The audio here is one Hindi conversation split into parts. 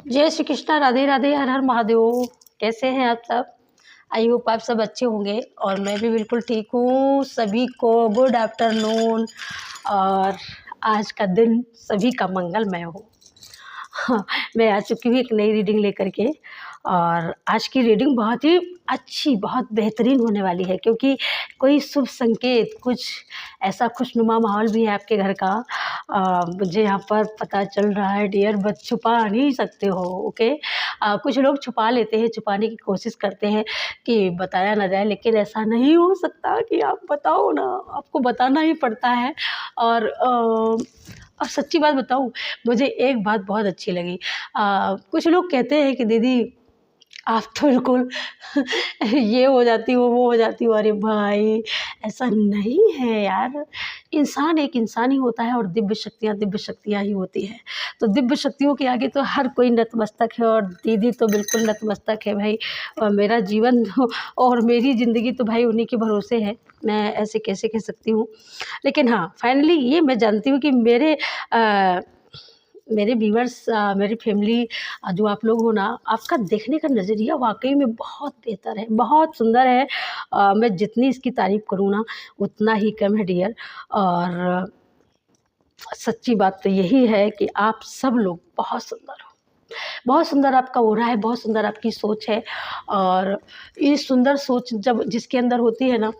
जय श्री कृष्णा, राधे राधे, हर हर महादेव। कैसे हैं आप सब? आई होप आप सब अच्छे होंगे और मैं भी बिल्कुल ठीक हूँ। सभी को गुड आफ्टरनून। और आज का दिन सभी का मंगलमय हो। हाँ, मैं आ चुकी हूँ एक नई रीडिंग लेकर के। और आज की रीडिंग बहुत ही अच्छी, बहुत बेहतरीन होने वाली है, क्योंकि कोई शुभ संकेत, कुछ ऐसा खुशनुमा माहौल भी है आपके घर का। मुझे यहाँ पर पता चल रहा है डियर, बस छुपा नहीं सकते हो। ओके। कुछ लोग छुपा लेते हैं, छुपाने की कोशिश करते हैं कि बताया ना जाए, लेकिन ऐसा नहीं हो सकता कि आप बताओ ना, आपको बताना ही पड़ता है। और सच्ची बात बताऊँ, मुझे एक बात बहुत अच्छी लगी। कुछ लोग कहते हैं कि दीदी आप तो बिल्कुल ये हो जाती हो, वो हो जाती हो। अरे भाई, ऐसा नहीं है यार। इंसान एक इंसान ही होता है और दिव्य शक्तियाँ ही होती हैं। तो दिव्य शक्तियों के आगे तो हर कोई नतमस्तक है, और दीदी तो बिल्कुल नतमस्तक है भाई। और मेरा जीवन और मेरी ज़िंदगी तो भाई उन्हीं के भरोसे है। मैं ऐसे कैसे कह सकती हूँ। लेकिन हाँ, फाइनली ये मैं जानती हूँ कि मेरे व्यूअर्स, मेरी फैमिली, जो आप लोग हो ना, आपका देखने का नज़रिया वाक़ई में बहुत बेहतर है, बहुत सुंदर है। मैं जितनी इसकी तारीफ़ करूँ ना, उतना ही कम है डियर। और सच्ची बात तो यही है कि आप सब लोग बहुत सुंदर हो। बहुत सुंदर आपका ऑरा है, बहुत सुंदर आपकी सोच है। और ये सुंदर सोच जब जिसके अंदर होती है ना,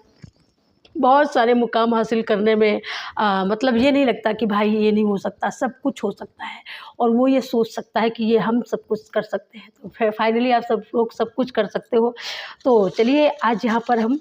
बहुत सारे मुकाम हासिल करने में मतलब ये नहीं लगता कि भाई ये नहीं हो सकता, सब कुछ हो सकता है। और वो ये सोच सकता है कि ये हम सब कुछ कर सकते हैं, तो फिर फाइनली आप सब लोग सब कुछ कर सकते हो। तो चलिए, आज यहाँ पर हम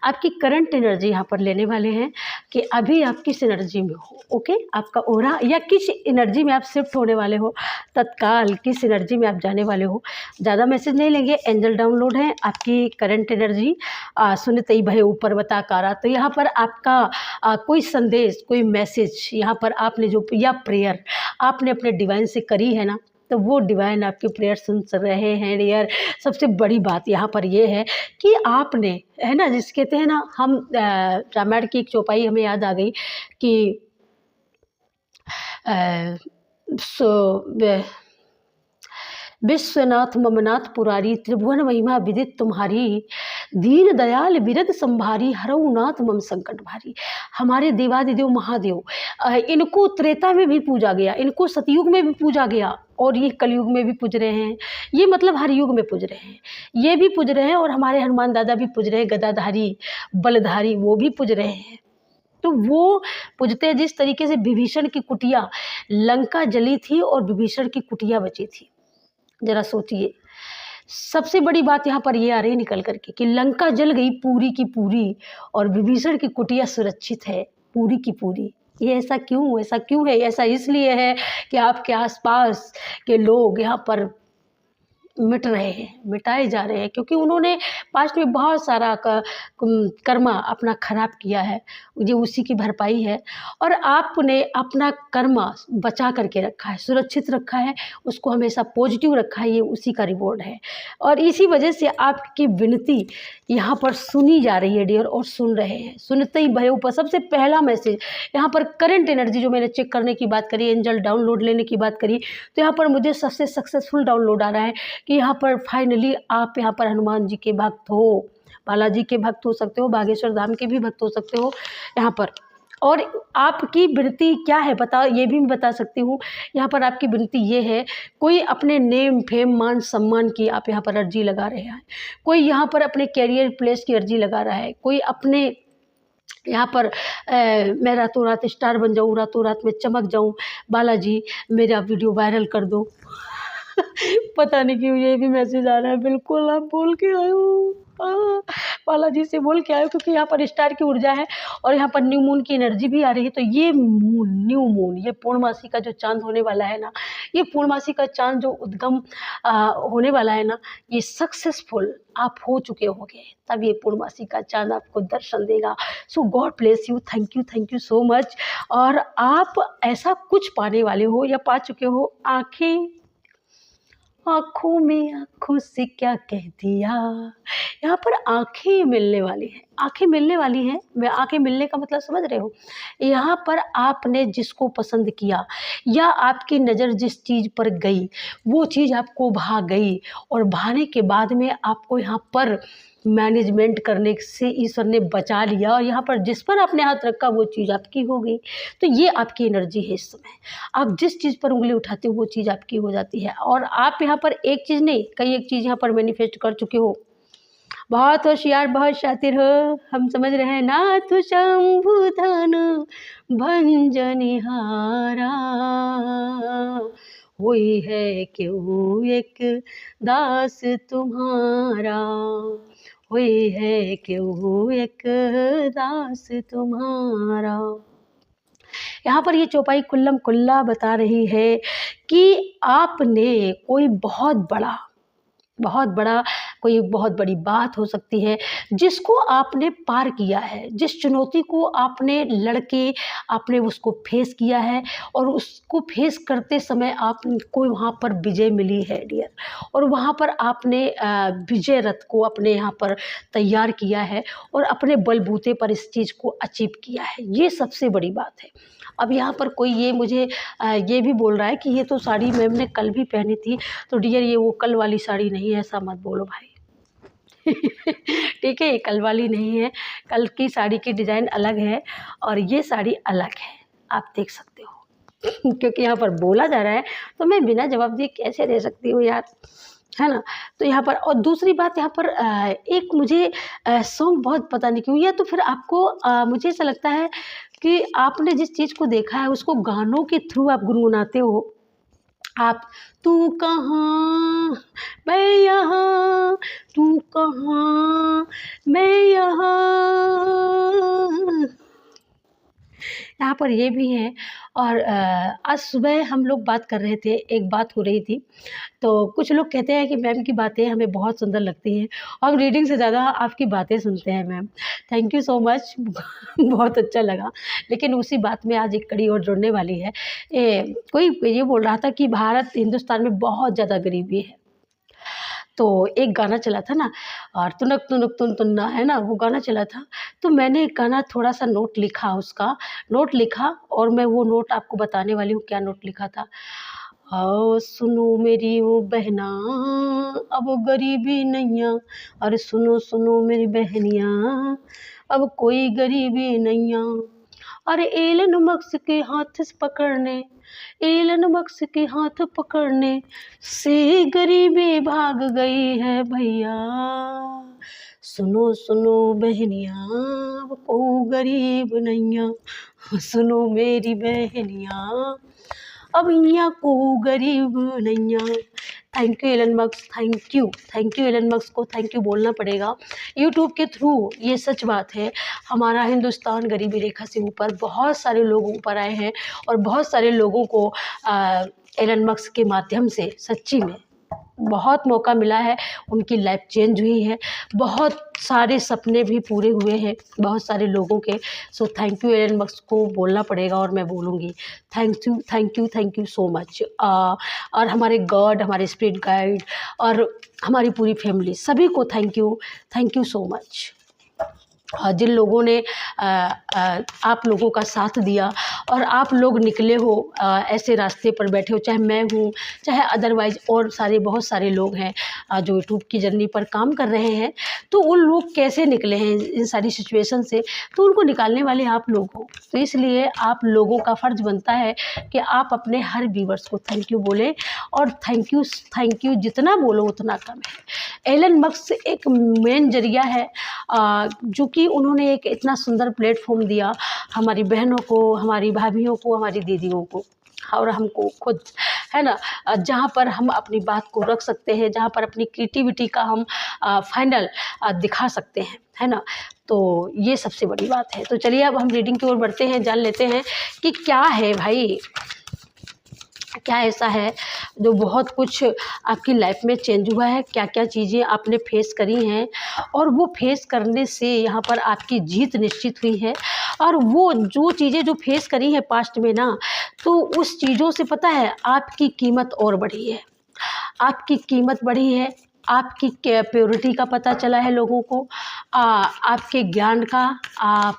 आपकी करंट एनर्जी यहाँ पर लेने वाले हैं कि अभी आप किस एनर्जी में हो। ओके, आपका ऑरा या किस एनर्जी में आप शिफ्ट होने वाले हो, तत्काल किस एनर्जी में आप जाने वाले हो। ज़्यादा मैसेज नहीं लेंगे, एंजल डाउनलोड है आपकी करंट एनर्जी। सुनते भय ऊपर बताकारा। तो यहाँ पर आपका कोई संदेश, कोई मैसेज यहाँ पर आपने जो, या प्रेयर आपने अपने डिवाइन से करी है ना, तो वो डिवाइन आपकी प्रेयर सुन रहे हैं डियर। सबसे बड़ी बात यहाँ पर ये है कि आपने, है ना, जिस कहते हैं ना, हम रामायण की एक चौपाई हमें याद आ गई कि अ, सो विश्वनाथ ममनाथ पुरारी, त्रिभुवन महिमा विदित तुम्हारी, दीन दयाल बिरद संभारी, हरऊ नाथ मम संकट भारी। हमारे देवादिदेव महादेव, इनको त्रेता में भी पूजा गया, इनको सतयुग में भी पूजा गया, और ये कलयुग में भी पूज रहे हैं। ये मतलब हर युग में पूज रहे हैं, ये भी पूज रहे हैं। और हमारे हनुमान दादा भी पूज रहे हैं, गदाधारी बलधारी वो भी पूज रहे हैं। तो वो पूजते, जिस तरीके से विभीषण की कुटिया, लंका जली थी और विभीषण की कुटिया बची थी। जरा सोचिए, सबसे बड़ी बात यहाँ पर ये आ रही है निकल करके कि लंका जल गई पूरी की पूरी, और विभीषण की कुटिया सुरक्षित है पूरी की पूरी। ये ऐसा क्यों, ऐसा क्यों है? ऐसा इसलिए है कि आपके आसपास के लोग यहाँ पर मिट रहे हैं, मिटाए जा रहे हैं, क्योंकि उन्होंने पास्ट में बहुत सारा कर्मा अपना खराब किया है। ये उसी की भरपाई है। और आपने अपना कर्मा बचा करके रखा है, सुरक्षित रखा है, उसको हमेशा पॉजिटिव रखा है, ये उसी का रिवॉर्ड है। और इसी वजह से आपकी विनती यहाँ पर सुनी जा रही है डियर, और सुन रहे हैं। सुनते ही भय ऊपर, सबसे पहला मैसेज यहाँ पर करंट एनर्जी जो मैंने चेक करने की बात करी, एंजल डाउनलोड लेने की बात करी, तो यहाँ पर मुझे सबसे सक्सेसफुल डाउनलोड आ रहा है कि यहाँ पर फाइनली आप यहाँ पर हनुमान जी के भक्त हो, बालाजी के भक्त हो सकते हो, बागेश्वर धाम के भी भक्त हो सकते हो यहाँ पर। और आपकी विनती क्या है बता, ये भी मैं बता सकती हूँ। यहाँ पर आपकी विनती ये है, कोई अपने नेम फेम मान सम्मान की आप यहाँ पर अर्जी लगा रहे हैं, कोई यहाँ पर अपने कैरियर प्लेस की अर्जी लगा रहा है, कोई अपने यहाँ पर मैं रातों रात स्टार बन जाऊँ, रातों रात में चमक जाऊँ, बालाजी मेरा वीडियो वायरल कर दो। पता नहीं क्यों ये भी मैसेज आ रहा है। बिल्कुल आप बोल के आए हो, बालाजी से बोल के आए हो, क्योंकि यहाँ पर स्टार की ऊर्जा है और यहाँ पर न्यू मून की एनर्जी भी आ रही है। तो ये मून, न्यू मून, ये पूर्णमासी का जो चांद होने वाला है ना, ये पूर्णमासी का चांद जो उद्गम होने वाला है ना, ये सक्सेसफुल आप हो चुके होंगे, तब ये पूर्णमासी का चांद आपको दर्शन देगा। So God bless you, thank you so much. और आप ऐसा कुछ पाने वाले हो या पा चुके हो। आँखों में आँखों से क्या कह दिया, यहाँ पर आँखें मिलने वाली हैं, आंखें मिलने वाली हैं। मैं आंखें मिलने का मतलब समझ रहे हो? यहाँ पर आपने जिसको पसंद किया या आपकी नज़र जिस चीज़ पर गई, वो चीज़ आपको भा गई और भाने के बाद में आपको यहाँ पर मैनेजमेंट करने से ईश्वर ने बचा लिया और यहाँ पर जिस पर आपने हाथ रखा वो चीज़ आपकी हो गई। तो ये आपकी एनर्जी है इस समय। आप जिस चीज़ पर उंगली उठाते हो वो चीज़ आपकी हो जाती है और आप यहाँ पर एक चीज़ नहीं, कई एक चीज़ यहाँ पर मैनिफेस्ट कर चुके हो। बहुत होशियार, बहुत शातिर हो, हम समझ रहे हैं। नाथ शंभुधन भंजनिहारा, होई है क्यों एक दास तुम्हारा, होई है क्यों एक दास तुम्हारा। यहाँ पर ये चौपाई कुल्लम कुल्ला बता रही है कि आपने कोई बहुत बड़ा कोई बहुत बड़ी बात हो सकती है जिसको आपने पार किया है, जिस चुनौती को आपने लड़के आपने उसको फेस किया है और उसको फेस करते समय आपको वहाँ पर विजय मिली है डियर। और वहाँ पर आपने विजय रथ को अपने यहाँ पर तैयार किया है और अपने बलबूते पर इस चीज़ को अचीव किया है। ये सबसे बड़ी बात है। अब यहाँ पर कोई ये मुझे ये भी बोल रहा है कि ये तो साड़ी मैम ने कल भी पहनी थी, तो डियर ये वो कल वाली साड़ी नहीं है, ऐसा मत बोलो भाई। ठीक है, ये कल वाली नहीं है, कल की साड़ी की डिज़ाइन अलग है और ये साड़ी अलग है, आप देख सकते हो। क्योंकि यहाँ पर बोला जा रहा है तो मैं बिना जवाब दिए कैसे रह सकती हूँ यार, है ना। तो यहाँ पर और दूसरी बात यहाँ पर एक मुझे सॉन्ग बहुत पता नहीं क्यों, या तो फिर आपको मुझे ऐसा लगता है कि आपने जिस चीज़ को देखा है उसको गानों के थ्रू आप गुनगुनाते हो। आप तू कहाँ मैं यहाँ, तू कहाँ मैं यहाँ, यहाँ पर ये भी है। और आज सुबह हम लोग बात कर रहे थे, एक बात हो रही थी, तो कुछ लोग कहते हैं कि मैम की बातें हमें बहुत सुंदर लगती हैं और रीडिंग से ज़्यादा आपकी बातें सुनते हैं ma'am. Thank you so much. बहुत अच्छा लगा। लेकिन उसी बात में आज एक कड़ी और जुड़ने वाली है। कोई ये बोल रहा था कि भारत हिंदुस्तान में बहुत ज़्यादा गरीबी है, तो एक गाना चला था ना, और तुनक तुनक तुन तुन्ना, है ना, वो गाना चला था। तो मैंने एक गाना थोड़ा सा नोट लिखा, उसका नोट लिखा और मैं वो नोट आपको बताने वाली हूँ क्या नोट लिखा था। आओ सुनो मेरी वो बहना, अब गरीबी नैया, अरे सुनो सुनो मेरी बहनियाँ, अब कोई गरीबी नैया। अरे एलन मक्स के हाथ से पकड़ने, एलन मक्स के हाथ पकड़ने से गरीबी भाग गई है भैया। सुनो सुनो बहनियाँ, अब को गरीब नैया, सुनो मेरी बहनियाँ, अब यहाँ को गरीब नैया। Thank you Elon Musk, thank you Elon Musk को थैंक यू बोलना पड़ेगा यूट्यूब के थ्रू। ये सच बात है, हमारा हिंदुस्तान गरीबी रेखा से ऊपर, बहुत सारे लोग ऊपर आए हैं और बहुत सारे लोगों को एलन मस्क के माध्यम से सच्ची में बहुत मौका मिला है, उनकी लाइफ चेंज हुई है, बहुत सारे सपने भी पूरे हुए हैं बहुत सारे लोगों के। So thank you Elon Musk को बोलना पड़ेगा और मैं बोलूँगी थैंक यू सो मच। और हमारे गॉड, हमारे स्पिरिट गाइड और हमारी पूरी फैमिली, सभी को थैंक यू सो मच। जिन लोगों ने आप लोगों का साथ दिया और आप लोग निकले हो, ऐसे रास्ते पर बैठे हो, चाहे मैं हूँ चाहे अदरवाइज़ और बहुत सारे लोग हैं जो यूट्यूब की जर्नी पर काम कर रहे हैं। तो उन लोग कैसे निकले हैं इन सारी सिचुएशन से, तो उनको निकालने वाले आप लोग हो। तो इसलिए आप लोगों का फ़र्ज़ बनता है कि आप अपने हर व्यूवर्स को थैंक यू बोलें, और थैंक यू जितना बोलो उतना कम है। एलन मस्क एक मेन जरिया है जो कि उन्होंने एक इतना सुंदर प्लेटफॉर्म दिया हमारी बहनों को, हमारी भाभियों को, हमारी दीदियों को और हमको खुद, है ना, जहाँ पर हम अपनी बात को रख सकते हैं, जहाँ पर अपनी क्रिएटिविटी का हम फाइनल दिखा सकते हैं, है ना। तो ये सबसे बड़ी बात है। तो चलिए अब हम रीडिंग की ओर बढ़ते हैं, जान लेते हैं कि क्या है भाई, क्या ऐसा है जो बहुत कुछ आपकी लाइफ में चेंज हुआ है, क्या क्या चीज़ें आपने फेस करी हैं और वो फेस करने से यहाँ पर आपकी जीत निश्चित हुई है। और वो जो चीज़ें जो फेस करी हैं पास्ट में ना, तो उस चीज़ों से पता है आपकी कीमत और बढ़ी है, आपकी कीमत बढ़ी है, आपकी प्योरिटी का पता चला है लोगों को, आपके ज्ञान का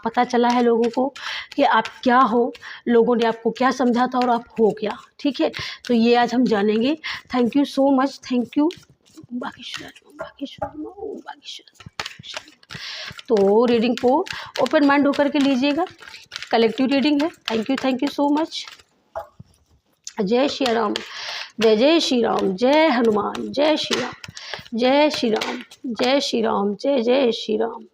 पता चला है लोगों को कि आप क्या हो, लोगों ने आपको क्या समझा था और आप हो क्या। ठीक है, तो ये आज हम जानेंगे। Thank you so much, thank you. तो रीडिंग को ओपन माइंड होकर के लीजिएगा, कलेक्टिव रीडिंग है। Thank you so much. जय श्री राम, जय जय श्री राम, जय हनुमान, जय श्री राम, जय श्री राम, जय श्री राम, जय जय श्री राम।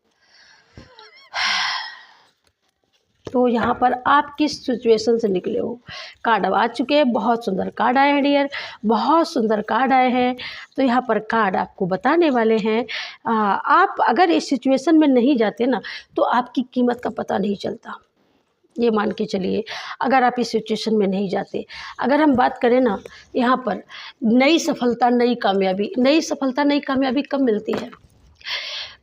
तो यहाँ पर आप किस सिचुएशन से निकले हो, कार्ड अब आ चुके हैं। बहुत सुंदर कार्ड आए हैं डियर, बहुत सुंदर कार्ड आए हैं। तो यहाँ पर कार्ड आपको बताने वाले हैं, आप अगर इस सिचुएशन में नहीं जाते ना तो आपकी कीमत का पता नहीं चलता। ये मान के चलिए, अगर आप इस सिचुएशन में नहीं जाते। अगर हम बात करें ना, यहाँ पर नई सफलता नई कामयाबी, नई सफलता नई कामयाबी कब मिलती है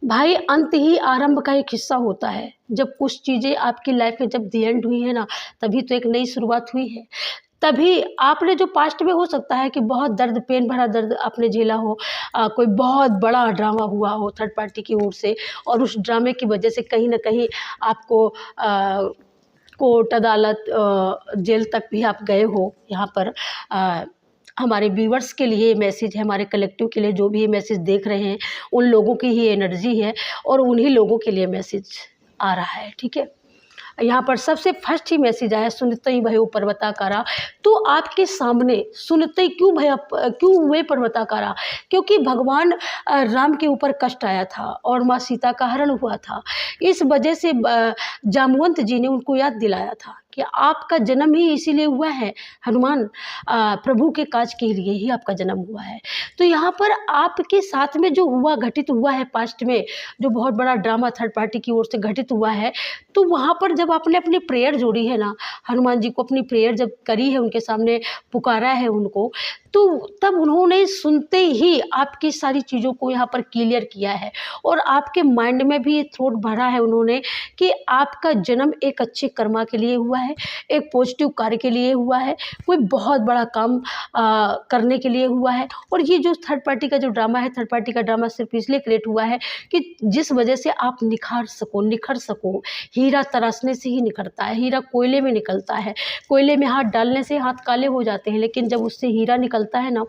भाई? अंत ही आरंभ का एक हिस्सा होता है। जब कुछ चीज़ें आपकी लाइफ में जब दी एंड हुई है ना, तभी तो एक नई शुरुआत हुई है। तभी आपने जो पास्ट में हो सकता है कि बहुत दर्द, पेन भरा दर्द आपने झेला हो, कोई बहुत बड़ा ड्रामा हुआ हो थर्ड पार्टी की ओर से, और उस ड्रामे की वजह से कहीं ना कहीं आपको कोर्ट अदालत जेल तक भी आप गए हो। यहाँ पर हमारे व्यूवर्स के लिए मैसेज है, हमारे कलेक्टिव के लिए जो भी ये मैसेज देख रहे हैं उन लोगों की ही एनर्जी है और उन्हीं लोगों के लिए मैसेज आ रहा है। ठीक है, यहाँ पर सबसे फर्स्ट ही मैसेज आया, सुनते ही भयो पर्वताकारा। तो आपके सामने सुनते ही क्यों हुए पर्वताकारा? क्योंकि भगवान राम के ऊपर कष्ट आया था और माँ सीता का हरण हुआ था। इस वजह से जामवंत जी ने उनको याद दिलाया था कि आपका जन्म ही इसीलिए हुआ है, हनुमान प्रभु के काज के लिए ही आपका जन्म हुआ है। तो यहाँ पर आपके साथ में जो हुआ, घटित हुआ है पास्ट में, जो बहुत बड़ा ड्रामा थर्ड पार्टी की ओर से घटित हुआ है, तो वहाँ पर जब आपने अपनी प्रेयर जोड़ी है ना, हनुमान जी को अपनी प्रेयर जब करी है, उनके सामने पुकारा है उनको, तो तब उन्होंने सुनते ही आपकी सारी चीज़ों को यहाँ पर क्लियर किया है और आपके माइंड में भी ये थॉट भरा है उन्होंने कि आपका जन्म एक अच्छे कर्मा के लिए हुआ है, एक पॉजिटिव कार्य के लिए हुआ है, कोई बहुत बड़ा काम करने के लिए हुआ है। और ये जो थर्ड पार्टी का जो ड्रामा है, थर्ड पार्टी का ड्रामा सिर्फ इसलिए क्रिएट हुआ है कि जिस वजह से आप निखर सको। हीरा तराशने से ही निखरता है, हीरा कोयले में निकलता है, कोयले में हाथ डालने से हाथ काले हो जाते हैं, लेकिन जब उससे हीरा निकलता है ना,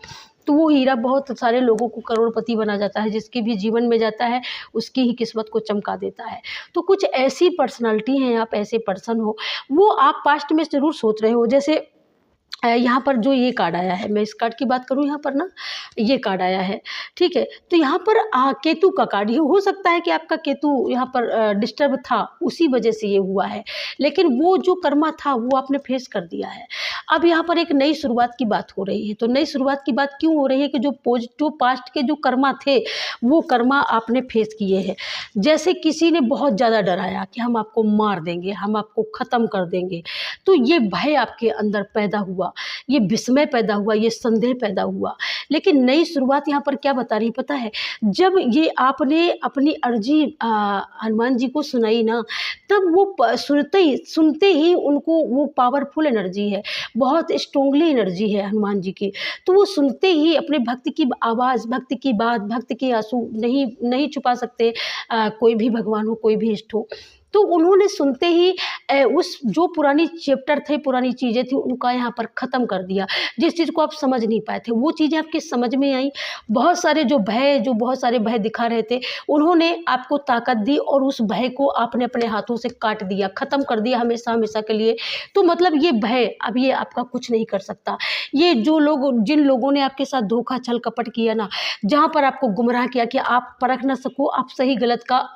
तो वो हीरा बहुत सारे लोगों को करोड़पति बना जाता है। जिसके भी जीवन में जाता है उसकी ही किस्मत को चमका देता है। तो कुछ ऐसी पर्सनालिटी हैं, आप ऐसे पर्सन हो, वो आप पास्ट में ज़रूर सोच रहे हो। जैसे यहाँ पर जो ये कार्ड आया है, मैं इस कार्ड की बात करूँ, यहाँ पर ना ये कार्ड आया है, ठीक है। तो यहाँ पर केतु का कार्ड, ये हो सकता है कि आपका केतु यहाँ पर डिस्टर्ब था, उसी वजह से ये हुआ है, लेकिन वो जो कर्मा था वो आपने फेस कर दिया है। अब यहाँ पर एक नई शुरुआत की बात हो रही है। तो नई शुरुआत की बात क्यों हो रही है कि जो पॉजिटिव पास्ट के जो कर्मा थे वो कर्मा आपने फेस किए हैं। जैसे किसी ने बहुत ज़्यादा डराया कि हम आपको मार देंगे, हम आपको ख़त्म कर देंगे, तो ये भय आपके अंदर पैदा हुआ, ये विस्मय पैदा हुआ, ये संदेह पैदा हुआ। लेकिन नई शुरुआत यहाँ पर क्या बता रही पता है? जब ये आपने अपनी अर्जी हनुमान जी को सुनाई ना, तब वो सुनते ही उनको, वो पावरफुल एनर्जी है, बहुत स्ट्रोंगली एनर्जी है हनुमान जी की। तो वो सुनते ही अपने भक्त की आवाज़, भक्त की बात, भक्त के आंसू नहीं छुपा सकते कोई भी भगवान हो, कोई भी इष्ट हो। तो उन्होंने सुनते ही उस जो पुरानी चैप्टर थे, पुरानी चीज़ें थी, उनका यहाँ पर ख़त्म कर दिया। जिस चीज़ को आप समझ नहीं पाए थे वो चीज़ें आपके समझ में आई। बहुत सारे भय दिखा रहे थे, उन्होंने आपको ताकत दी और उस भय को आपने अपने हाथों से काट दिया, ख़त्म कर दिया हमेशा हमेशा के लिए। तो मतलब ये भय अब ये आपका कुछ नहीं कर सकता। ये जिन लोगों ने आपके साथ धोखा छल कपट किया ना, जहाँ पर आपको गुमराह किया कि आप परख ना सको, आप सही गलत का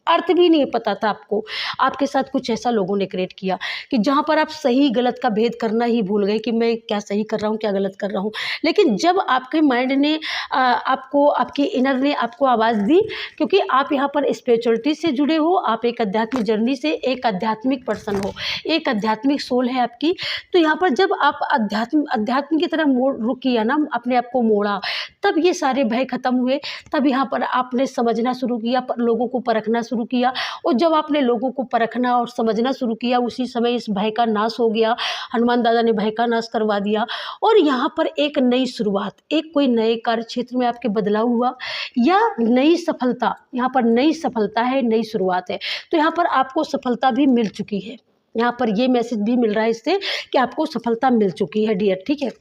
अर्थ भी नहीं पता था आपको, आपके साथ कुछ ऐसा लोगों ने क्रिएट किया कि जहाँ पर आप सही गलत का भेद करना ही भूल गए कि मैं क्या सही कर रहा हूँ, क्या गलत कर रहा हूँ। लेकिन जब आपके माइंड ने आपको, आपके इनर ने आपको आवाज़ दी, क्योंकि आप यहाँ पर स्पिरिचुअलिटी से जुड़े हो, आप एक आध्यात्मिक जर्नी से, एक आध्यात्मिक पर्सन हो, एक आध्यात्मिक सोल है आपकी। तो यहाँ पर जब आप अध्यात्म की तरफ रुक किया ना, अपने आप को मोड़ा, तब ये सारे भय खत्म हुए। तब यहाँ पर आपने समझना शुरू किया, लोगों को परखना शुरू किया, और जब आपने लोगों को परखना और समझना शुरू किया, उसी समय इस भय का नाश हो गया। हनुमान दादा ने भय का नाश करवा दिया, और यहाँ पर एक नई शुरुआत, एक कोई नए कार्य क्षेत्र में आपके बदलाव हुआ, या नई सफलता, यहाँ पर नई सफलता है, नई शुरुआत है। तो यहाँ पर आपको सफलता भी मिल चुकी है। यहाँ पर ये मैसेज भी मिल रहा है इससे कि आपको सफलता मिल चुकी है डियर, ठीक है।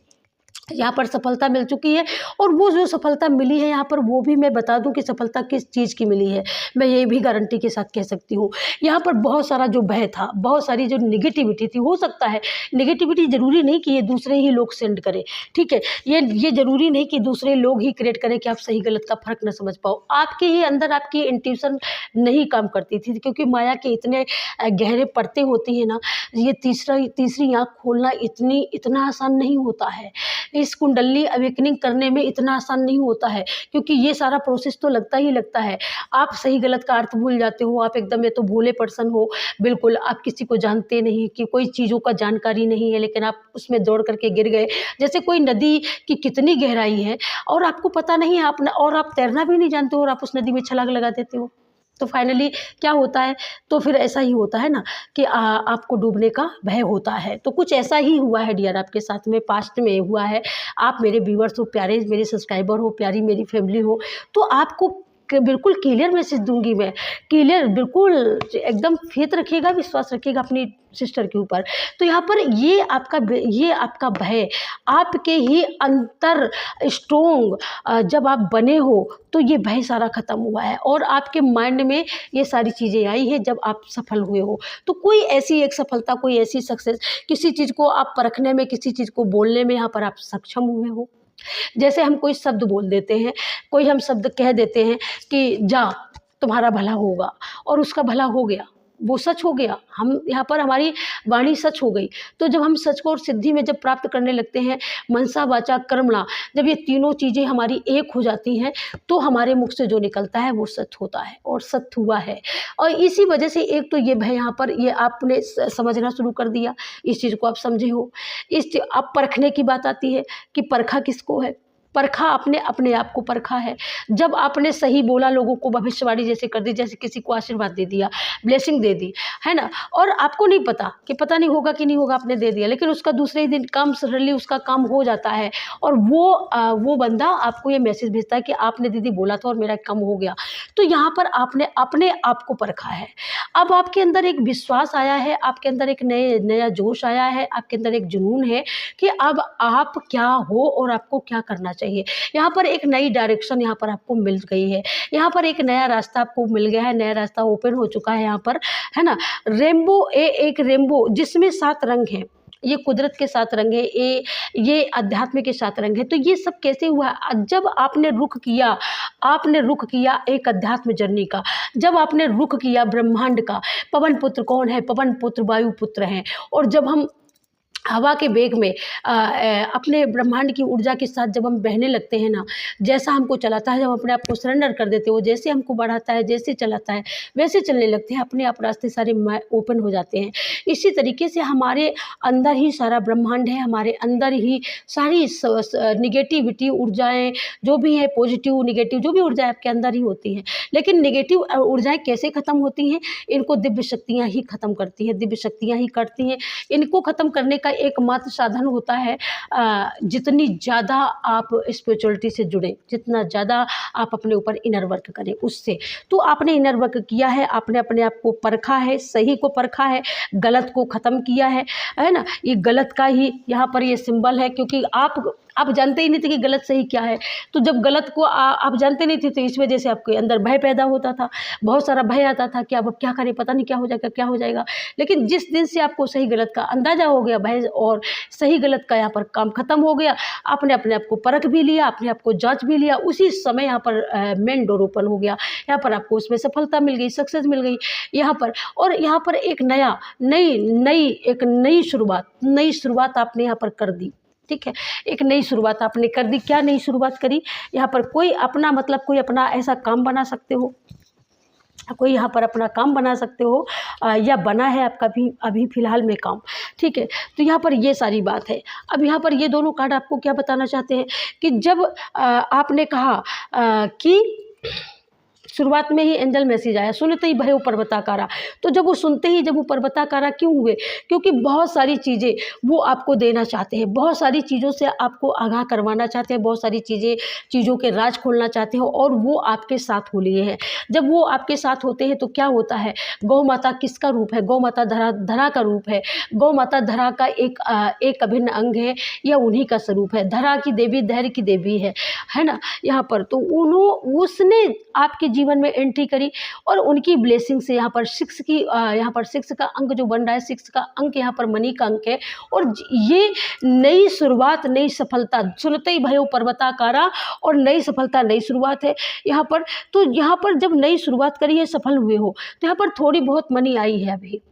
यहाँ पर सफलता मिल चुकी है, और वो जो सफलता मिली है यहाँ पर, वो भी मैं बता दूं कि सफलता किस चीज़ की मिली है, मैं ये भी गारंटी के साथ कह सकती हूँ। यहाँ पर बहुत सारा जो भय था, बहुत सारी जो निगेटिविटी थी, हो सकता है निगेटिविटी ज़रूरी नहीं कि ये दूसरे ही लोग सेंड करें, ठीक है, ये ज़रूरी नहीं कि दूसरे लोग ही क्रिएट करें कि आप सही गलत का फ़र्क न समझ पाओ। आपके ही अंदर आपकी इंट्यूशन नहीं काम करती थी, क्योंकि माया के इतने गहरे परतें होती हैं ना, ये तीसरी आँख खोलना इतना आसान नहीं होता है। इस कुंडली अवेकनिंग करने में इतना आसान नहीं होता है, क्योंकि ये सारा प्रोसेस तो लगता ही लगता है। आप सही गलत का अर्थ भूल जाते हो, आप एकदम, या तो भोले पर्सन हो, बिल्कुल आप किसी को जानते नहीं, कि कोई चीज़ों का जानकारी नहीं है, लेकिन आप उसमें दौड़ करके गिर गए। जैसे कोई नदी की कितनी गहराई है और आपको पता नहीं है, और आप तैरना भी नहीं जानते हो, और आप उस नदी में छलांग लगा देते हो, तो फाइनली क्या होता है? तो फिर ऐसा ही होता है ना कि आपको डूबने का भय होता है। तो कुछ ऐसा ही हुआ है डियर आपके साथ में, पास्ट में हुआ है। आप मेरे व्यूअर्स हो, प्यारे मेरे सब्सक्राइबर हो, प्यारी मेरी फैमिली हो, तो आपको बिल्कुल क्लियर मैसेज दूंगी मैं, क्लियर, बिल्कुल एकदम फेथ रखिएगा, विश्वास रखिएगा अपनी सिस्टर के ऊपर। तो यहाँ पर ये आपका भय, आपके ही अंतर स्ट्रोंग जब आप बने हो, तो ये भय सारा खत्म हुआ है, और आपके माइंड में ये सारी चीज़ें आई हैं जब आप सफल हुए हो। तो कोई ऐसी एक सफलता, कोई ऐसी सक्सेस, किसी चीज़ को आप परखने में, किसी चीज़ को बोलने में यहाँ पर आप सक्षम हुए हो। जैसे हम कोई शब्द बोल देते हैं, कोई हम शब्द कह देते हैं कि जा तुम्हारा भला होगा, और उसका भला हो गया, वो सच हो गया। हम यहाँ पर हमारी वाणी सच हो गई। तो जब हम सच को और सिद्धि में जब प्राप्त करने लगते हैं, मनसा वाचा कर्मणा, जब ये तीनों चीज़ें हमारी एक हो जाती हैं, तो हमारे मुख से जो निकलता है वो सच होता है, और सत्य हुआ है। और इसी वजह से एक तो ये भय यहाँ पर, ये आपने समझना शुरू कर दिया, इस चीज़ को आप समझे हो। अब परखने की बात आती है कि परखा किसको है? परखा आपने अपने आप को परखा है। जब आपने सही बोला, लोगों को भविष्यवाणी जैसे कर दी, जैसे किसी को आशीर्वाद दे दिया, ब्लेसिंग दे दी, है ना, और आपको नहीं पता कि पता नहीं होगा कि नहीं होगा, आपने दे दिया, लेकिन उसका दूसरे ही दिन काम सडनली उसका काम हो जाता है, और वो बंदा आपको ये मैसेज भेजता है कि आपने दीदी बोला था और मेरा काम हो गया। तो यहाँ पर आपने अपने आप को परखा है। अब आपके अंदर एक विश्वास आया है, आपके अंदर एक नया जोश आया है, आपके अंदर एक जुनून है कि अब आप क्या हो और आपको क्या करना चाहिए। यहाँ पर एक नई डायरेक्शन यहाँ पर आपको मिल गई है, यहाँ पर एक नया रास्ता आपको मिल गया है, नया रास्ता ओपन हो चुका है यहाँ पर, है ना। एक रेनबो जिसमें 7 रंग हैं, ये कुदरत के 7 रंग है, ये अध्यात्म के 7 रंग है। तो ये सब कैसे हुआ? जब आपने रुख किया एक अध्यात्म जर्नी का, जब आपने रुख किया ब्रह्मांड का। पवन पुत्र कौन है? पवन पुत्र वायु पुत्र हैं। और जब हम हवा के वेग में अपने ब्रह्मांड की ऊर्जा के साथ जब हम बहने लगते हैं ना, जैसा हमको चलाता है, जब हम अपने आप को सरेंडर कर देते हो, जैसे हमको बढ़ाता है, जैसे चलाता है, वैसे चलने लगते हैं, अपने आप रास्ते सारे ओपन हो जाते हैं। इसी तरीके से हमारे अंदर ही सारा ब्रह्मांड है, हमारे अंदर ही सारी निगेटिविटी ऊर्जाएँ जो भी हैं, पॉजिटिव निगेटिव जो भी ऊर्जाएँ आपके अंदर ही होती हैं। लेकिन निगेटिव ऊर्जाएँ कैसे ख़त्म होती हैं? इनको दिव्य शक्तियाँ ही ख़त्म करती हैं, दिव्य शक्तियाँ ही करती हैं। इनको ख़त्म करने का एकमात्र साधन होता है जितनी ज़्यादा आप स्पिरिचुअलिटी से जुड़ें, जितना ज़्यादा आप अपने ऊपर इनर वर्क करें उससे। तो आपने इनर वर्क किया है, आपने अपने आप को परखा है, सही को परखा है, गलत को ख़त्म किया है ना। ये गलत का ही यहाँ पर ये सिंबल है, क्योंकि आप जानते ही नहीं थे कि गलत सही क्या है। तो जब गलत को आप जानते नहीं थे, तो इस वजह से आपके अंदर भय पैदा होता था, बहुत सारा भय आता था कि अब क्या करें, पता नहीं क्या हो जाएगा, क्या हो जाएगा। लेकिन जिस दिन से आपको सही गलत का अंदाज़ा हो गया, भय और सही गलत का यहाँ पर काम ख़त्म हो गया, आपने अपने आप को परख भी लिया, अपने आप को जांच भी लिया, उसी समय यहाँ पर मेन डोर ओपन हो गया। यहाँ पर आपको उसमें सफलता मिल गई, सक्सेस मिल गई यहाँ पर। और यहाँ पर एक नई शुरुआत आपने यहाँ पर कर दी, ठीक है। एक नई शुरुआत आपने कर दी। क्या नई शुरुआत करी? यहाँ पर कोई अपना ऐसा काम बना सकते हो, कोई यहाँ पर अपना काम बना सकते हो, या बना है आपका भी अभी फ़िलहाल में काम, ठीक है। तो यहाँ पर ये सारी बात है। अब यहाँ पर ये दोनों कार्ड आपको क्या बताना चाहते हैं कि जब आपने कहा कि शुरुआत में ही एंजल मैसेज आया, सुनते ही भय पर्वताकारा। तो जब वो सुनते ही जब वो पर्वताकारा क्यों हुए? क्योंकि बहुत सारी चीज़ें वो आपको देना चाहते हैं, बहुत सारी चीज़ों से आपको आगाह करवाना चाहते हैं, बहुत सारी चीज़ों के राज खोलना चाहते हैं, और वो आपके साथ हो लिए हैं। जब वो आपके साथ होते हैं तो क्या होता है? गौ माता किसका रूप है? गौ माता धरा का रूप है। गौ माता धरा का एक अभिन्न अंग है, या उन्हीं का स्वरूप है। धरा की देवी धैर्य की देवी है ना। यहाँ पर तो उसने आपके जीवन में एंट्री करी, और उनकी ब्लेसिंग से यहाँ पर 6 का अंक जो बन रहा है, 6 का अंक यहाँ पर मनी का अंक है। और ये नई शुरुआत, नई सफलता, सुनते ही भयो पर्वताकारा, और नई सफलता, नई शुरुआत है यहाँ पर। तो यहाँ पर जब नई शुरुआत करी है, सफल हुए हो, तो यहाँ पर थोड़ी बहुत मनी आई है, अभी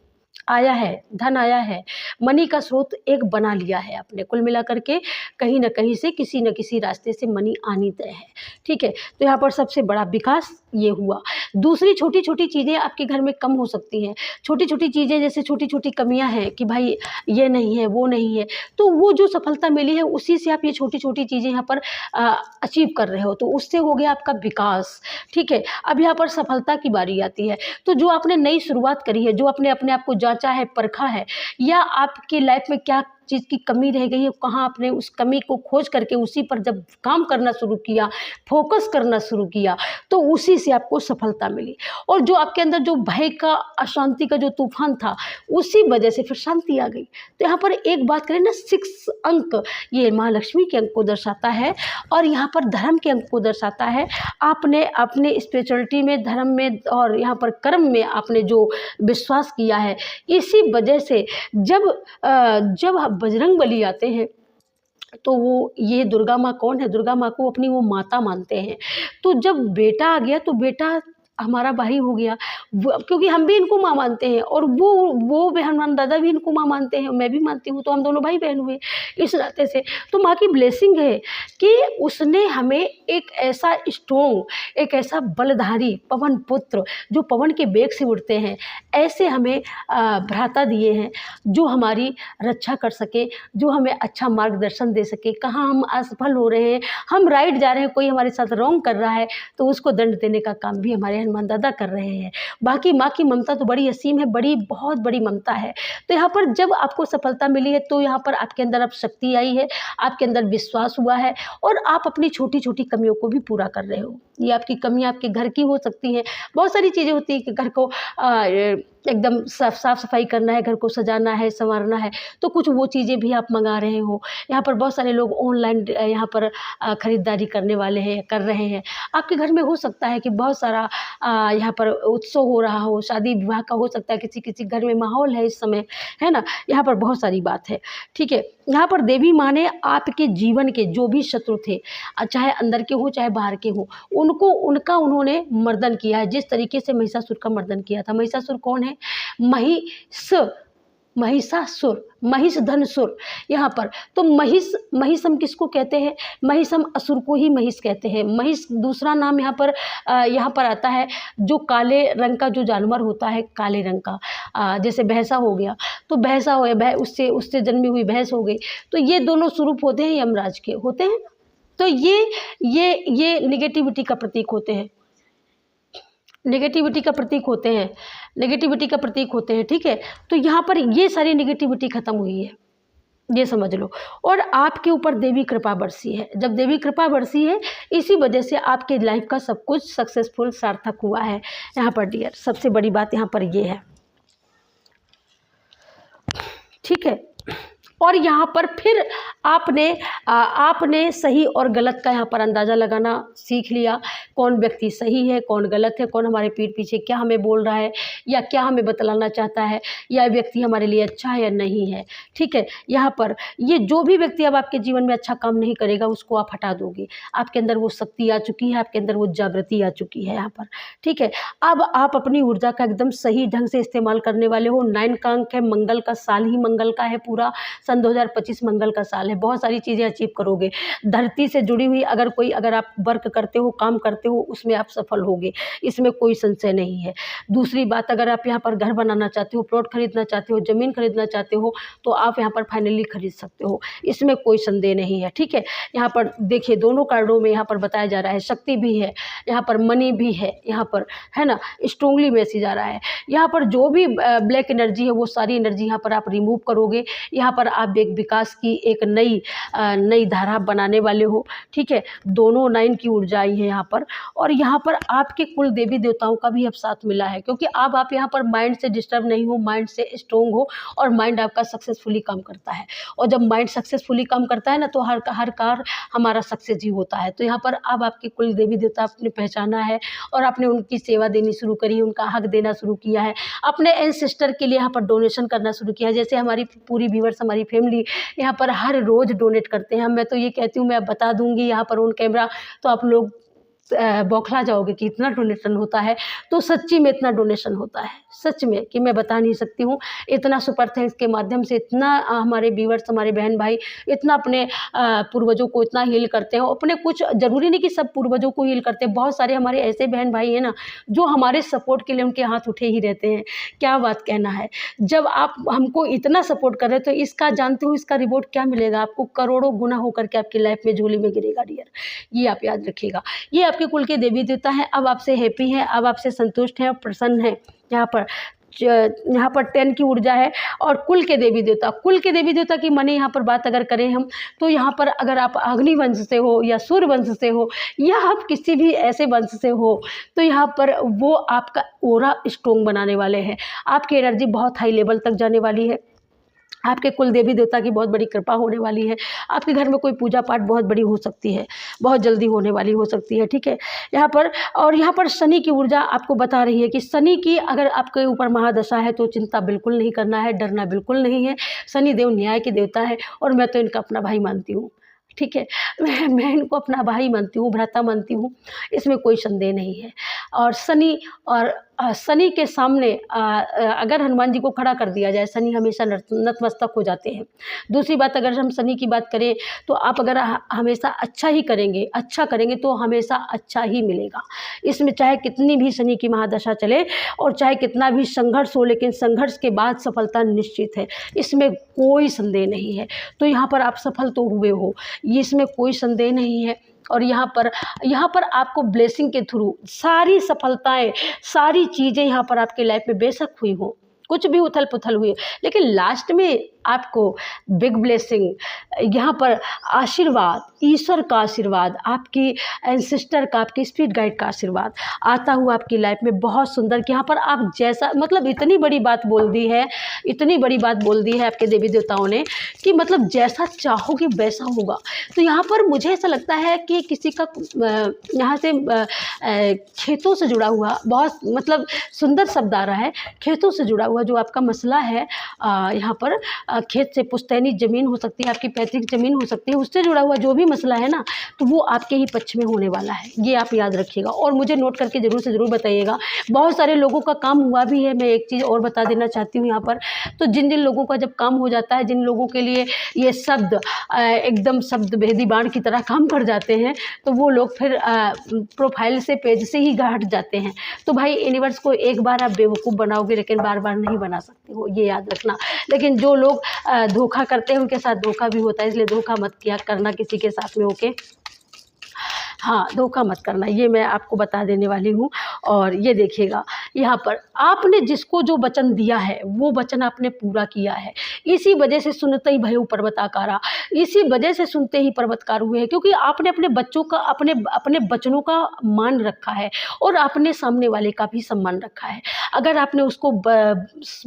आया है, धन आया है, मनी का स्रोत एक बना लिया है आपने। कुल मिला करके कहीं ना कहीं से, किसी न किसी रास्ते से मनी आनी तय है, ठीक है। तो यहाँ पर सबसे बड़ा विकास ये हुआ। दूसरी छोटी छोटी चीज़ें आपके घर में कम हो सकती हैं, छोटी छोटी चीज़ें, जैसे छोटी छोटी कमियां हैं कि भाई ये नहीं है, वो नहीं है, तो वो जो सफलता मिली है उसी से आप ये छोटी छोटी चीज़ें यहाँ पर अचीव कर रहे हो, तो उससे हो गया आपका विकास, ठीक है। अब यहाँ पर सफलता की बारी आती है। तो जो आपने नई शुरुआत करी है, जो आपने अपने आप को जांचा है, परखा है, या आपकी लाइफ में क्या चीज़ की कमी रह गई है, कहाँ आपने उस कमी को खोज करके उसी पर जब काम करना शुरू किया, फोकस करना शुरू किया, तो उसी से आपको सफलता मिली। और जो आपके अंदर जो भय का, अशांति का जो तूफान था, उसी वजह से फिर शांति आ गई। तो यहाँ पर एक बात करें ना, 6 अंक ये महालक्ष्मी के अंक को दर्शाता है, और यहाँ पर धर्म के अंक को दर्शाता है। आपने अपने स्पिरिचुअलिटी में, धर्म में, और यहाँ पर कर्म में आपने जो विश्वास किया है, इसी वजह से जब बजरंगबली आते हैं, तो वो, ये दुर्गा माँ कौन है? दुर्गा माँ को अपनी वो माता मानते हैं। तो जब बेटा आ गया, तो बेटा हमारा भाई हो गया, क्योंकि हम भी इनको माँ मानते हैं, और वो भी, हनुमान दादा भी इनको माँ मानते हैं, मैं भी मानती हूँ, तो हम दोनों भाई बहन हुए इस नाते से। तो माँ की ब्लेसिंग है कि उसने हमें एक ऐसा स्ट्रॉन्ग, एक ऐसा बलधारी पवन पुत्र, जो पवन के वेग से उड़ते हैं, ऐसे हमें भ्राता दिए हैं, जो हमारी रक्षा कर सके, जो हमें अच्छा मार्गदर्शन दे सके। कहाँ हम असफल हो रहे हैं, हम राइट जा रहे हैं, कोई हमारे साथ रॉन्ग कर रहा है, तो उसको दंड देने का काम भी हमारे हनुमान दादा कर रहे हैं। बाकी माँ की ममता तो बड़ी असीम है, बहुत बड़ी ममता है। तो यहाँ पर जब आपको सफलता मिली है, तो यहाँ पर आपके अंदर अब शक्ति आई है, आपके अंदर विश्वास हुआ है, और आप अपनी छोटी छोटी कमियों को भी पूरा कर रहे हो। ये आपकी कमियाँ आपके घर की हो सकती हैं, बहुत सारी चीज़ें होती हैं कि घर को एकदम साफ सफाई करना है, घर को सजाना है, संवारना है, तो कुछ वो चीज़ें भी आप मंगा रहे हो। यहाँ पर बहुत सारे लोग ऑनलाइन यहाँ पर ख़रीदारी करने वाले हैं, कर रहे हैं। आपके घर में हो सकता है कि बहुत सारा यहाँ पर उत्सव हो रहा हो, शादी विवाह का हो सकता है, किसी किसी घर में माहौल है इस समय, है ना। यहाँ पर बहुत सारी बात है, ठीक है। यहाँ पर देवी माँ ने आपके जीवन के जो भी शत्रु थे, चाहे अंदर के हो चाहे बाहर के हो, उन्होंने मर्दन किया है। जिस तरीके से महिषासुर का मर्दन किया था। महिषासुर कौन है? महिषासुर, महिष धनसुर। यहाँ पर तो महिष हम किसको कहते हैं? महिष हम असुर को ही महिष कहते हैं। महिष दूसरा नाम यहाँ पर आता है, जो काले रंग का जो जानवर होता है, काले रंग का, जैसे भैंसा हो गया, तो भैंसा हो गया, उससे जन्मी हुई भैंस हो गई। तो ये दोनों स्वरूप होते हैं यमराज के, होते हैं। तो ये नेगेटिविटी का प्रतीक होते हैं, नेगेटिविटी का प्रतीक होते हैं, ठीक है। तो यहाँ पर ये सारी नेगेटिविटी खत्म हुई है, ये समझ लो। और आपके ऊपर देवी कृपा बरसी है। जब देवी कृपा बरसी है, इसी वजह से आपके लाइफ का सब कुछ सक्सेसफुल, सार्थक हुआ है। यहाँ पर डियर, सबसे बड़ी बात यहाँ पर ये है, ठीक है। और यहाँ पर फिर आपने सही और गलत का यहाँ पर अंदाज़ा लगाना सीख लिया। कौन व्यक्ति सही है, कौन गलत है, कौन हमारे पीठ पीछे क्या हमें बोल रहा है, या क्या हमें बतलाना चाहता है, या व्यक्ति हमारे लिए अच्छा है या नहीं है, ठीक है। यहाँ पर ये जो भी व्यक्ति अब आपके जीवन में अच्छा काम नहीं करेगा, उसको आप हटा दोगे। आपके अंदर वो शक्ति आ चुकी है, आपके अंदर वो जागृति आ चुकी है यहाँ पर, ठीक है। अब आप अपनी ऊर्जा का एकदम सही ढंग से इस्तेमाल करने वाले हो। 9 का अंक है, मंगल का, साल ही मंगल का है पूरा, सन 2025 मंगल का साल है, बहुत सारी चीज़ें अचीव करोगे। धरती से जुड़ी हुई अगर आप वर्क करते हो, काम करते हो, उसमें आप सफल होगे, इसमें कोई संशय नहीं है। दूसरी बात, अगर आप यहाँ पर घर बनाना चाहते हो, प्लॉट खरीदना चाहते हो, ज़मीन खरीदना चाहते हो, तो आप यहाँ पर फाइनली खरीद सकते हो, इसमें कोई संदेह नहीं है। ठीक है, यहाँ पर देखिए दोनों कार्डों में यहाँ पर बताया जा रहा है शक्ति भी है, यहाँ पर मनी भी है, यहाँ पर है ना, स्ट्रोंगली मैसेज आ रहा है। यहाँ पर जो भी ब्लैक एनर्जी है वो सारी एनर्जी यहाँ पर आप रिमूव करोगे। यहाँ पर आप एक विकास की एक नई धारा बनाने वाले हो। ठीक है, दोनों 9 की ऊर्जा आई है यहाँ पर, और यहाँ पर आपके कुल देवी देवताओं का भी अब साथ मिला है, क्योंकि अब आप यहाँ पर माइंड से डिस्टर्ब नहीं हो, माइंड से स्ट्रोंग हो, और माइंड आपका सक्सेसफुली काम करता है। और जब माइंड सक्सेसफुली काम करता है ना, तो हर कार हमारा सक्सेस ही होता है। तो यहाँ पर अब आपके कुल देवी देवता आपने पहचाना है, और आपने उनकी सेवा देनी शुरू करी, उनका हक देना शुरू किया है, अपने एंसेस्टर के लिए यहाँ पर डोनेशन करना शुरू किया है। जैसे हमारी पूरी व्यूअर्स, हमारी फैमिली यहाँ पर हर रोज़ डोनेट करते हैं। मैं तो ये कहती हूँ, मैं बता दूंगी यहाँ पर ऑन कैमरा, तो आप लोग बौखला जाओगे कि इतना डोनेशन होता है। तो सच्ची में इतना डोनेशन होता है, सच में कि मैं बता नहीं सकती हूँ। इतना सुपर थैंक्स के माध्यम से इतना हमारे व्यूअर्स, हमारे बहन भाई इतना अपने पूर्वजों को इतना हील करते हैं। अपने कुछ ज़रूरी नहीं कि सब पूर्वजों को हील करते हैं, बहुत सारे हमारे ऐसे बहन भाई हैं ना जो हमारे सपोर्ट के लिए उनके हाथ उठे ही रहते हैं। क्या बात कहना है, जब आप हमको इतना सपोर्ट कर रहे हो तो इसका जानते हो इसका रिवॉर्ड क्या मिलेगा आपको, करोड़ों गुना होकर के आपकी लाइफ में झोली में गिरेगा डियर, ये आप याद रखिएगा। ये आपके कुल के देवी देवता हैं, अब आपसे हैप्पी हैं, अब आपसे संतुष्ट हैं और प्रसन्न हैं। यहाँ पर 10 की ऊर्जा है, और कुल के देवी देवता की माने यहाँ पर बात अगर करें हम, तो यहाँ पर अगर आप अग्नि वंश से हो या सूर्य वंश से हो या आप किसी भी ऐसे वंश से हो, तो यहाँ पर वो आपका ऑरा स्ट्रोंग बनाने वाले हैं। आपकी एनर्जी बहुत हाई लेवल तक जाने वाली है, आपके कुल देवी देवता की बहुत बड़ी कृपा होने वाली है। आपके घर में कोई पूजा पाठ बहुत बड़ी हो सकती है, बहुत जल्दी होने वाली हो सकती है। ठीक है, यहाँ पर, और यहाँ पर शनि की ऊर्जा आपको बता रही है कि शनि की अगर आपके ऊपर महादशा है तो चिंता बिल्कुल नहीं करना है, डरना बिल्कुल नहीं है। शनि देव न्याय के देवता है, और मैं तो इनका अपना भाई मानती हूँ। ठीक है, मैं इनको अपना भाई मानती हूँ, भ्राता मानती हूँ, इसमें कोई संदेह नहीं है। और शनि के सामने अगर हनुमान जी को खड़ा कर दिया जाए, शनि हमेशा नतमस्तक हो जाते हैं। दूसरी बात, अगर हम शनि की बात करें तो आप अगर हमेशा अच्छा करेंगे तो हमेशा अच्छा ही मिलेगा। इसमें चाहे कितनी भी शनि की महादशा चले और चाहे कितना भी संघर्ष हो, लेकिन संघर्ष के बाद सफलता निश्चित है, इसमें कोई संदेह नहीं है। तो यहाँ पर आप सफल तो हुए हो, ये इसमें कोई संदेह नहीं है। और यहाँ पर आपको ब्लेसिंग के थ्रू सारी सफलताएं, सारी चीज़ें यहाँ पर आपके लाइफ में बेशक हुई हो, कुछ भी उथल पुथल हुई, लेकिन लास्ट में आपको बिग ब्लेसिंग, यहाँ पर आशीर्वाद, ईश्वर का आशीर्वाद, आपकी एंसेस्टर का, आपकी स्पिरिट गाइड का आशीर्वाद आता हुआ आपकी लाइफ में बहुत सुंदर, कि यहाँ पर आप जैसा, मतलब इतनी बड़ी बात बोल दी है आपके देवी देवताओं ने कि मतलब जैसा चाहोगे वैसा होगा। तो यहाँ पर मुझे ऐसा लगता है कि किसी का यहाँ से खेतों से जुड़ा हुआ, बहुत मतलब सुंदर शब्द आ रहा है, खेतों से जुड़ा हुआ जो आपका मसला है, यहाँ पर खेत से पुश्तैनी ज़मीन हो सकती है, आपकी पैतृक ज़मीन हो सकती है, उससे जुड़ा हुआ जो भी मसला है ना, तो वो आपके ही पक्ष में होने वाला है, ये आप याद रखिएगा। और मुझे नोट करके ज़रूर से ज़रूर बताइएगा। बहुत सारे लोगों का काम हुआ भी है। मैं एक चीज़ और बता देना चाहती हूँ यहाँ पर, तो जिन लोगों का जब काम हो जाता है, जिन लोगों के लिए ये शब्द एकदम शब्द भेदी बाण की तरह काम कर जाते हैं, तो वो लोग फिर प्रोफाइल से, पेज से ही हट जाते हैं। तो भाई यूनिवर्स को एक बार आप बेवकूफ़ बनाओगे, लेकिन बार बार नहीं बना सकते हो, ये याद रखना। लेकिन जो लोग धोखा करते हैं उनके साथ धोखा भी होता है, इसलिए धोखा मत किया करना किसी के साथ में, ओके। हाँ, धोखा मत करना, ये मैं आपको बता देने वाली हूँ। और ये देखिएगा, यहाँ पर आपने जिसको जो वचन दिया है वो वचन आपने पूरा किया है। इसी वजह से सुनते ही भयउ पर्वताकारा, इसी वजह से सुनते ही पर्वतकार हुए हैं, क्योंकि आपने अपने बच्चों का, अपने वचनों का मान रखा है और आपने सामने वाले का भी सम्मान रखा है। अगर आपने उसको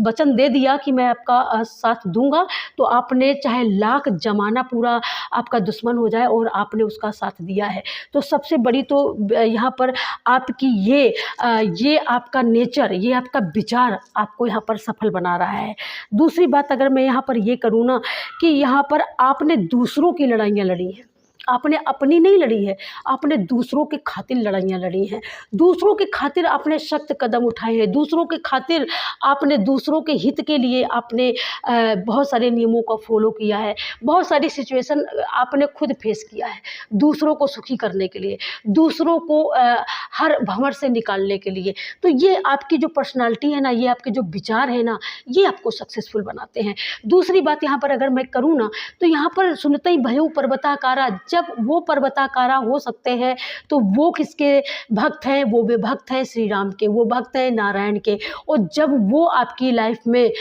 वचन दे दिया कि मैं आपका साथ दूंगा, तो आपने चाहे लाख जमाना पूरा आपका दुश्मन हो जाए और आपने उसका साथ दिया है। तो सबसे बड़ी तो यहाँ पर आपकी ये आपका नेचर, ये आपका विचार आपको यहाँ पर सफल बना रहा है। दूसरी बात अगर मैं यहाँ पर ये करूँ ना, कि यहाँ पर आपने दूसरों की लड़ाइयाँ लड़ी हैं, आपने अपनी नहीं लड़ी है, आपने दूसरों के खातिर लड़ाइयाँ लड़ी हैं, दूसरों के खातिर आपने सख्त कदम उठाए हैं, दूसरों के खातिर आपने दूसरों के हित के लिए आपने बहुत सारे नियमों को फॉलो किया है, बहुत सारी सिचुएशन आपने खुद फेस किया है दूसरों को सुखी करने के लिए, दूसरों को हर भंवर से निकालने के लिए। तो ये आपकी जो पर्सनालिटी है ना, ये आपके जो विचार है ना, ये आपको सक्सेसफुल बनाते हैं। दूसरी बात यहाँ पर अगर मैं करूँ ना, तो यहाँ पर सुनते ही भयो पर्वताकारा, जब वो पर्वताकारा हो सकते हैं तो वो किसके भक्त हैं? वो वे भक्त हैं श्री राम के, वो भक्त हैं नारायण के। और जब वो आपकी लाइफ में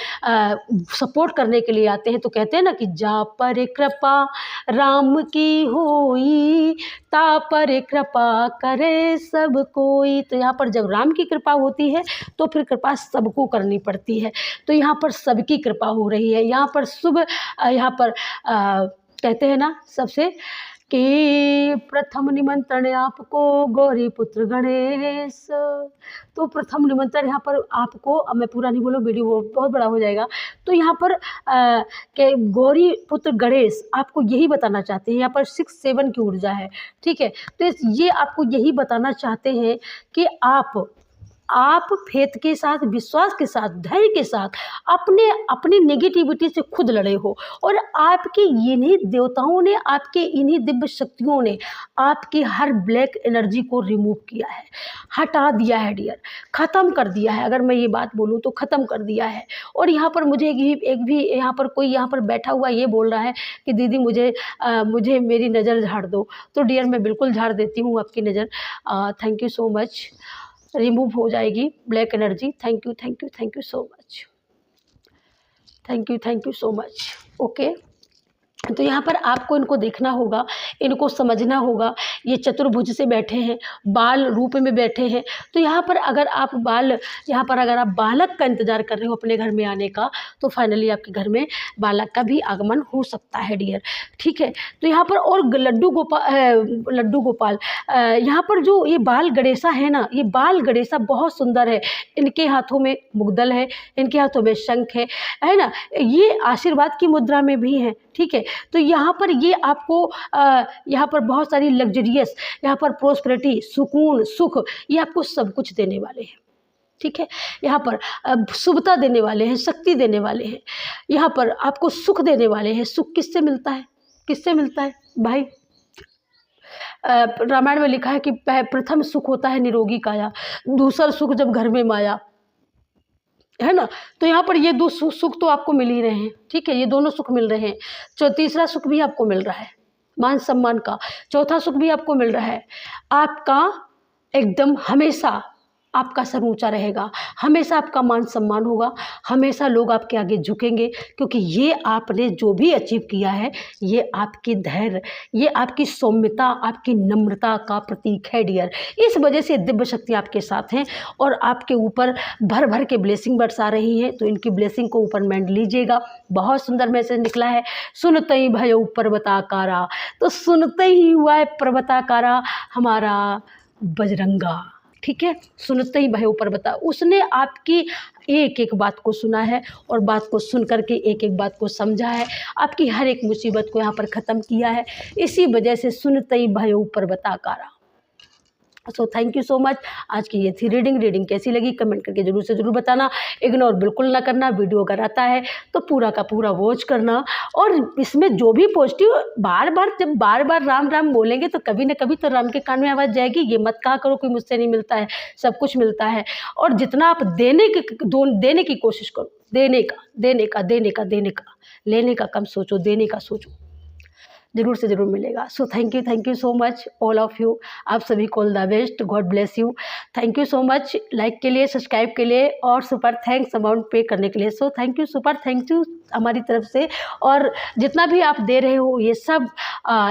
सपोर्ट करने के लिए आते हैं तो कहते हैं ना कि जा पर कृपा राम की होई, ता पर कृपा करे सब कोई। तो यहाँ पर जब राम की कृपा होती है तो फिर कृपा सबको करनी पड़ती है। तो यहाँ पर सबकी कृपा हो रही है। यहाँ पर यहाँ पर कहते हैं ना सबसे कि प्रथम निमंत्रण आपको गौरी पुत्र गणेश। तो प्रथम निमंत्रण यहाँ पर आपको, अब मैं पूरा नहीं बोलूँ, वीडियो बहुत बड़ा हो जाएगा। तो यहाँ पर कि गौरी पुत्र गणेश आपको यही बताना चाहते हैं। यहाँ पर 6-7 की ऊर्जा है, ठीक है। तो ये आपको यही बताना चाहते हैं कि आप फेथ के साथ, विश्वास के साथ, धैर्य के साथ अपनी नेगेटिविटी से खुद लड़े हो। और आपके इन्हीं देवताओं ने, आपके इन्हीं दिव्य शक्तियों ने आपकी हर ब्लैक एनर्जी को रिमूव किया है, हटा दिया है डियर, ख़त्म कर दिया है। अगर मैं ये बात बोलूँ तो ख़त्म कर दिया है। और यहाँ पर मुझे एक भी यहाँ पर कोई यहाँ पर बैठा हुआ ये बोल रहा है कि दीदी मुझे मेरी नज़र झाड़ दो। तो डियर मैं बिल्कुल झाड़ देती हूँ आपकी नज़र। Thank you so much. Remove हो जाएगी black energy. Thank you so much. Thank you so much. Okay, तो यहाँ पर आपको इनको देखना होगा, इनको समझना होगा। ये चतुर्भुज से बैठे हैं, बाल रूप में बैठे हैं। तो यहाँ पर अगर आप बालक का इंतज़ार कर रहे हो अपने घर में आने का, तो फाइनली आपके घर में बालक का भी आगमन हो सकता है डियर, ठीक है। तो यहाँ पर और लड्डू गोपाल यहाँ पर जो ये बाल गणेशा है ना, ये बाल गणेशा बहुत सुंदर है। इनके हाथों में मुग्दल है, इनके हाथों में शंख है ना, ये आशीर्वाद की मुद्रा में भी है, ठीक है। तो यहाँ पर ये आपको यहाँ पर बहुत सारी लग्जरियस, यहाँ पर प्रोस्पेरिटी, सुकून, सुख, ये आपको सब कुछ देने वाले हैं, ठीक है। यहाँ पर शुभता देने वाले हैं, शक्ति देने वाले हैं, यहाँ पर आपको सुख देने वाले हैं। सुख किससे मिलता है? किससे मिलता है भाई? रामायण में लिखा है कि प्रथम सुख होता है निरोगी काया, दूसरा सुख जब घर में माया, है ना। तो यहाँ पर ये दो सुख तो आपको मिल ही रहे हैं, ठीक है। ये दोनों सुख मिल रहे हैं। तीसरा सुख भी आपको मिल रहा है मान सम्मान का, चौथा सुख भी आपको मिल रहा है आपका, एकदम हमेशा आपका सर ऊंचा रहेगा, हमेशा आपका मान सम्मान होगा, हमेशा लोग आपके आगे झुकेंगे, क्योंकि ये आपने जो भी अचीव किया है, ये आपकी धैर्य, ये आपकी सौम्यता, आपकी नम्रता का प्रतीक है डियर। इस वजह से दिव्य शक्ति आपके साथ हैं और आपके ऊपर भर भर के ब्लेसिंग बरसा रही है। तो इनकी ब्लेसिंग को ऊपर मैंड लीजिएगा। बहुत सुंदर मैसेज निकला है, सुनते ही भयो पर्वताकारा। तो सुनते ही हुआ है पर्वताकारा हमारा बजरंगा, ठीक है। सुनते ही भयो पर्वता, उसने आपकी एक एक बात को सुना है और बात को सुन करके एक एक बात को समझा है, आपकी हर एक मुसीबत को यहाँ पर ख़त्म किया है। इसी वजह से सुनते ही भयो पर्वताकारा। So thank you so much. आज की ये थी रीडिंग कैसी लगी कमेंट करके ज़रूर से ज़रूर बताना। इग्नोर बिल्कुल ना करना, वीडियो अगर आता है तो पूरा का पूरा वॉच करना। और इसमें जो भी पॉजिटिव, जब बार बार राम राम बोलेंगे तो कभी ना कभी तो राम के कान में आवाज़ जाएगी। ये मत कहा करो कि मुझसे नहीं मिलता है, सब कुछ मिलता है। और जितना आप देने की कोशिश करो, देने का, लेने का कम सोचो, देने का सोचो, ज़रूर से ज़रूर मिलेगा। सो thank you so much all of you. आप सभी को all the best, God bless you. Thank you so much like के लिए, सब्सक्राइब के लिए और सुपर थैंक्स अमाउंट पे करने के लिए। सो thank you, super thank you हमारी तरफ से। और जितना भी आप दे रहे हो ये सब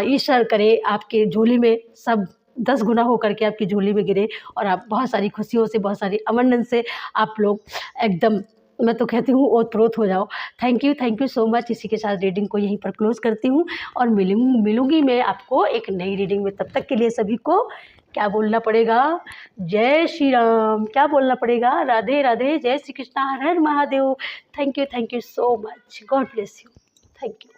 ईश्वर करे आपके झोली में सब 10 गुना हो करके आपकी झोली में गिरे और आप बहुत सारी खुशियों से, बहुत सारी अमंडन से आप लोग एकदम, मैं तो कहती हूँ ओतप्रोत हो जाओ। Thank you so much. इसी के साथ रीडिंग को यहीं पर क्लोज करती हूँ और मिलूँगी मैं आपको एक नई रीडिंग में। तब तक के लिए सभी को क्या बोलना पड़ेगा? जय श्री राम। क्या बोलना पड़ेगा? राधे राधे, जय श्री कृष्णा, हर हर Mahadev. Thank you so much. God bless you. Thank you.